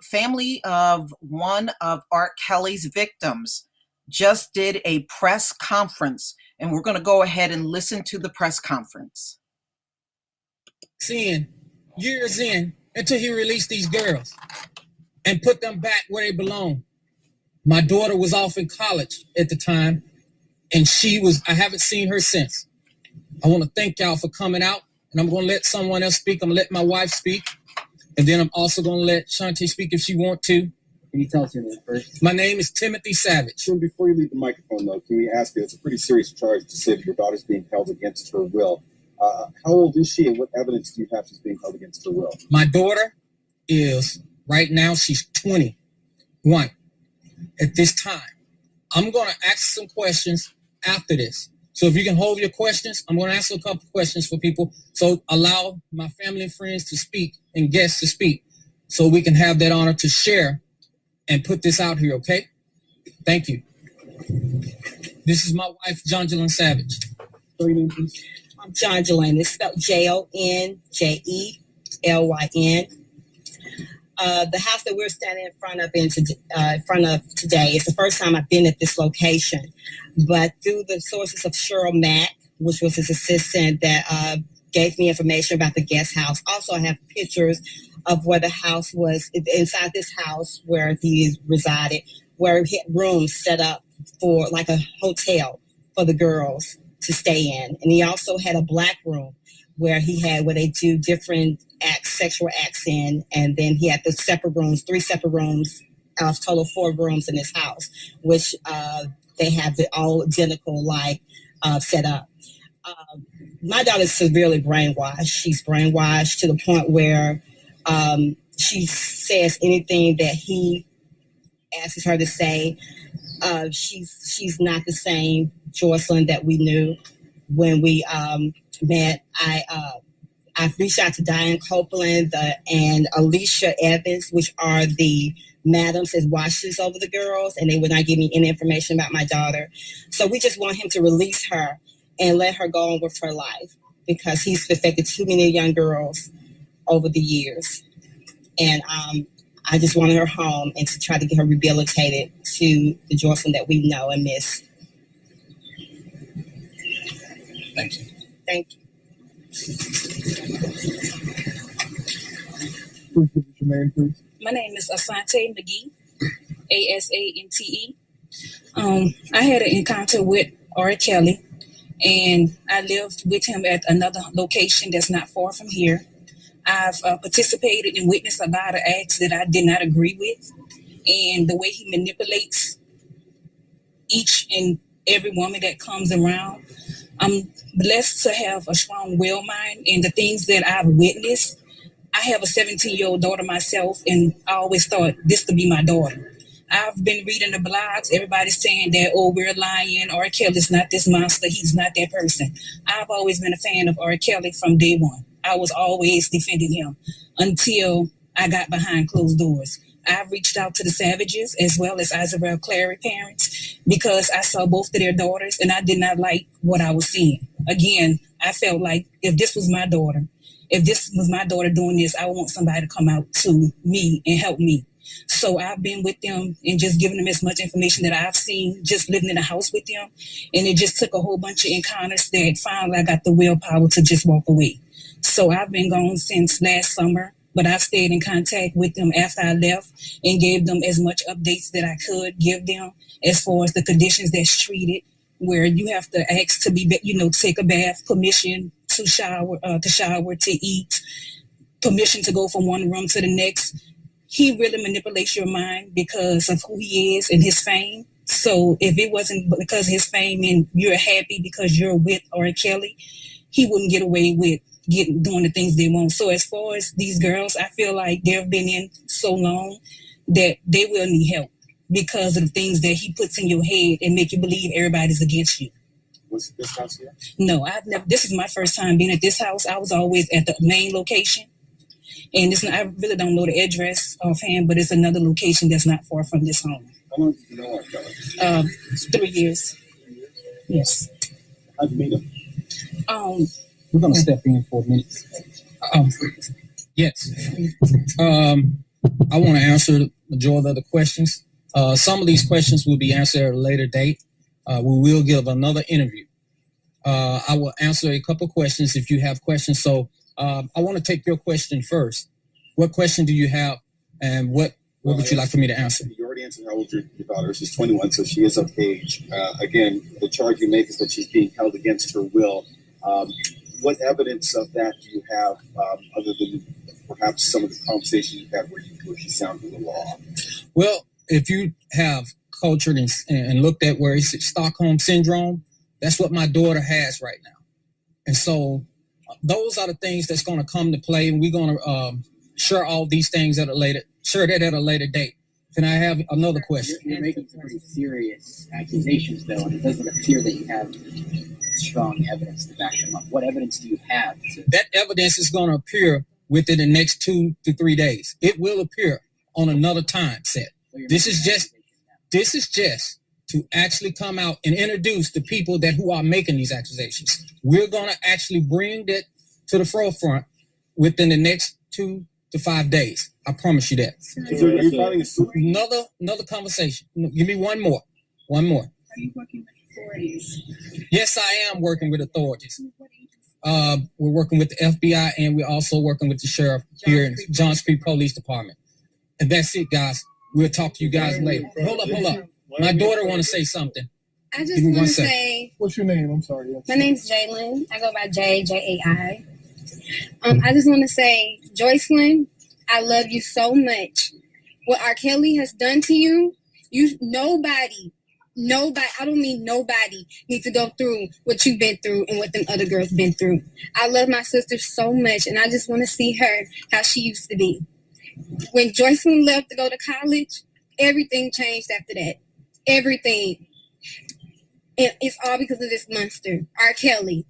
Family of one of R. Kelly's victims just did a press conference, and we're going to go ahead and listen to the press conference. Seeing years in until he released these girls and put them back where they belong. My daughter was off in college at the time, and I haven't seen her since. I want to thank y'all for coming out, and I'm going to let someone else speak. I'm going to let my wife speak, and then I'm also going to let Shantae speak if she wants to. Can you tell us your name first? My name is Timothy Savage. So before you leave the microphone, though, can we ask you, it's a pretty serious charge to say that your daughter's being held against her will. How old is she, and what evidence do you have she's being held against her will? My daughter is, right now, she's 21 at this time. I'm going to ask some questions after this. So if you can hold your questions, I'm going to ask a couple questions for people. So allow my family and friends to speak and guests to speak so we can have that honor to share and put this out here, okay? Thank you. This is my wife, Jonjelyn Savage. Your name, please. I'm Jonjelyn. It's spelled Jonjelyn. The house that we're standing in front of today is the first time I've been at this location. But through the sources of Cheryl Mack, which was his assistant that gave me information about the guest house. Also, I have pictures of where the house was, inside this house where he resided, where he had rooms set up for like a hotel for the girls to stay in. And he also had a black room where they do different acts, sexual acts in. And then he had the separate rooms, 3 separate rooms, total 4 rooms in his house, which they have it all identical, set up. My daughter's severely brainwashed. She's brainwashed to the point where she says anything that he asks her to say. She's not the same Jocelyn that we knew when we met. I've reached out to Diane Copeland and Alicia Evans, which are the madams that watches over the girls, and they would not give me any information about my daughter. So we just want him to release her and let her go on with her life, because he's affected too many young girls over the years. And I just wanted her home and to try to get her rehabilitated to the Jocelyn that we know and miss. Thank you. Thank you. Please give us your name, please. My name is Asante McGee, Asante. I had an encounter with R. Kelly, and I lived with him at another location that's not far from here. I've participated and witnessed a lot of acts that I did not agree with, and the way he manipulates each and every woman that comes around. I'm blessed to have a strong will mind, and the things that I've witnessed. I have a 17-year-old daughter myself, and I always thought this could be my daughter. I've been reading the blogs. Everybody's saying that, oh, we're lying. R. Kelly's not this monster. He's not that person. I've always been a fan of R. Kelly from day one. I was always defending him until I got behind closed doors. I've reached out to the Savages as well as Isabel Clary parents because I saw both of their daughters and I did not like what I was seeing. Again, I felt like if this was my daughter doing this, I want somebody to come out to me and help me. So I've been with them and just giving them as much information that I've seen, just living in a house with them. And it just took a whole bunch of encounters that finally I got the willpower to just walk away. So I've been gone since last summer, but I've stayed in contact with them after I left and gave them as much updates that I could give them as far as the conditions that's treated, where you have to ask to be, take a bath, permission to shower, to eat, permission to go from one room to the next. He really manipulates your mind because of who he is and his fame. So if it wasn't because of his fame and you're happy because you're with R. Kelly, he wouldn't get away with doing the things they want. So as far as these girls, I feel like they've been in so long that they will need help because of the things that he puts in your head and make you believe everybody's against you. Was this house here? No, I've never. This is my first time being at this house. I was always at the main location. And I really don't know the address offhand, but it's another location that's not far from this home. How long did you know R. Kelly? 3 years. Yes. How'd you meet him? We're going to step in for a minute. Yes. I want to answer the majority of the questions. Some of these questions will be answered at a later date. We will give another interview. I will answer a couple questions if you have questions. So I want to take your question first. What question do you have, and what would you like for me to answer? You already answered how old your daughter is. She's 21, so she is of age. Again, the charge you make is that she's being held against her will. What evidence of that do you have, other than perhaps some of the conversations you've had where she sounded a little off? Well, if you have cultured and looked at where it's Stockholm Syndrome, that's what my daughter has right now. And so those are the things that's going to come to play, and we're going to share all these things at a later date. Can I have another question? You're making some pretty serious accusations, though, and it doesn't appear that you have strong evidence to back them up. What evidence do you have? That evidence is going to appear within the next 2 to 3 days. It will appear on another time set. This is just to actually come out and introduce the people who are making these accusations. We're going to actually bring that to the forefront within the next 2 to 5 days. I promise you that. So are you filing a suit? Another conversation. Give me one more. Are you working with authorities? Yes, I am working with authorities. We're working with the FBI, and we're also working with the sheriff here in Johns Creek Police Department. And that's it, guys. We'll talk to you guys later. Hold up. My daughter want to say something. I just want to say. What's your name? I'm sorry. My name's Jalen. I go by J.J.A.I. I just want to say, Joycelyn, I love you so much. What R. Kelly has done to you, nobody, I don't mean nobody, needs to go through what you've been through and what them other girls been through. I love my sister so much, and I just want to see her how she used to be. When Joycelyn left to go to college, everything changed after that. Everything. And it's all because of this monster, R. Kelly.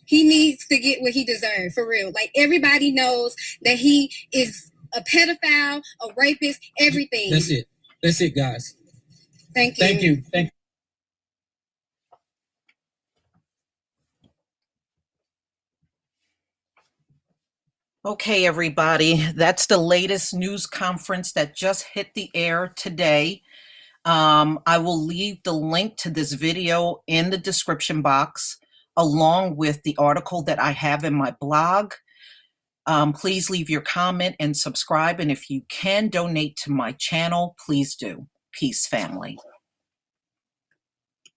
He needs to get what he deserves, for real. Like, everybody knows that he is a pedophile, a rapist, everything. That's it, guys. Thank you. Thank you. Okay, everybody, that's the latest news conference that just hit the air today. I will leave the link to this video in the description box, along with the article that I have in my blog. Please leave your comment and subscribe. And if you can donate to my channel, please do. Peace, family.